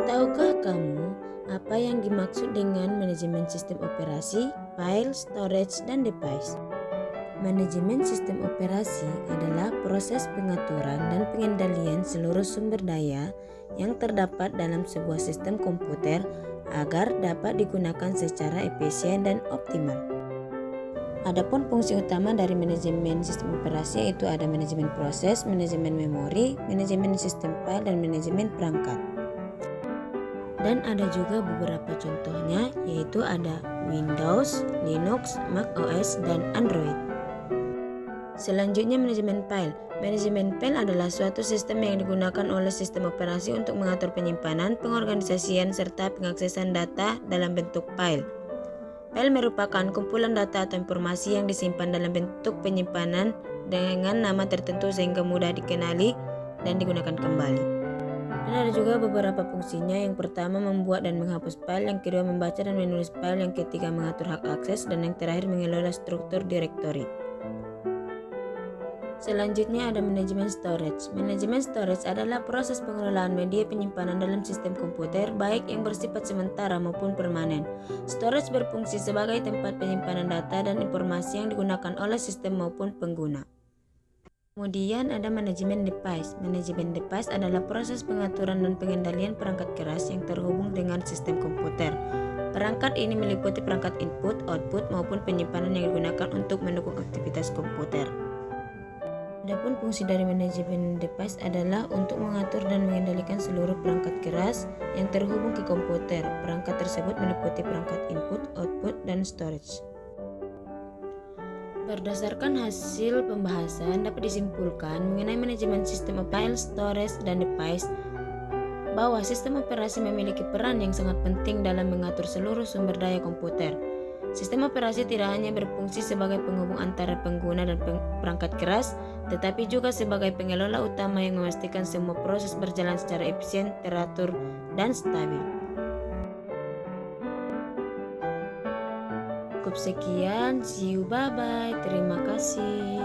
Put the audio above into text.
Tahukah kamu apa yang dimaksud dengan manajemen sistem operasi, file, storage, dan device? Manajemen sistem operasi adalah proses pengaturan dan pengendalian seluruh sumber daya yang terdapat dalam sebuah sistem komputer agar dapat digunakan secara efisien dan optimal. Adapun fungsi utama dari manajemen sistem operasi yaitu ada manajemen proses, manajemen memori, manajemen sistem file, dan manajemen perangkat. Dan ada juga beberapa contohnya yaitu ada Windows, Linux, Mac OS, dan Android. Selanjutnya manajemen file. Manajemen file adalah suatu sistem yang digunakan oleh sistem operasi untuk mengatur penyimpanan, pengorganisasian, serta pengaksesan data dalam bentuk file. File merupakan kumpulan data atau informasi yang disimpan dalam bentuk penyimpanan dengan nama tertentu sehingga mudah dikenali dan digunakan kembali. Dan ada juga beberapa fungsinya. Yang pertama membuat dan menghapus file, yang kedua membaca dan menulis file, yang ketiga mengatur hak akses, dan yang terakhir mengelola struktur direktori. Selanjutnya ada manajemen storage. Manajemen storage adalah proses pengelolaan media penyimpanan dalam sistem komputer, baik yang bersifat sementara maupun permanen. Storage berfungsi sebagai tempat penyimpanan data dan informasi yang digunakan oleh sistem maupun pengguna. Kemudian ada manajemen device. Manajemen device adalah proses pengaturan dan pengendalian perangkat keras yang terhubung dengan sistem komputer. Perangkat ini meliputi perangkat input, output, maupun penyimpanan yang digunakan untuk mendukung aktivitas komputer. Adapun fungsi dari manajemen device adalah untuk mengatur dan mengendalikan seluruh perangkat keras yang terhubung ke komputer. Perangkat tersebut meliputi perangkat input, output, dan storage. Berdasarkan hasil pembahasan dapat disimpulkan mengenai manajemen sistem file, storage, dan device bahwa sistem operasi memiliki peran yang sangat penting dalam mengatur seluruh sumber daya komputer. Sistem operasi tidak hanya berfungsi sebagai penghubung antara pengguna dan perangkat keras, tetapi juga sebagai pengelola utama yang memastikan semua proses berjalan secara efisien, teratur, dan stabil. Cukup sekian, see you, bye-bye, terima kasih.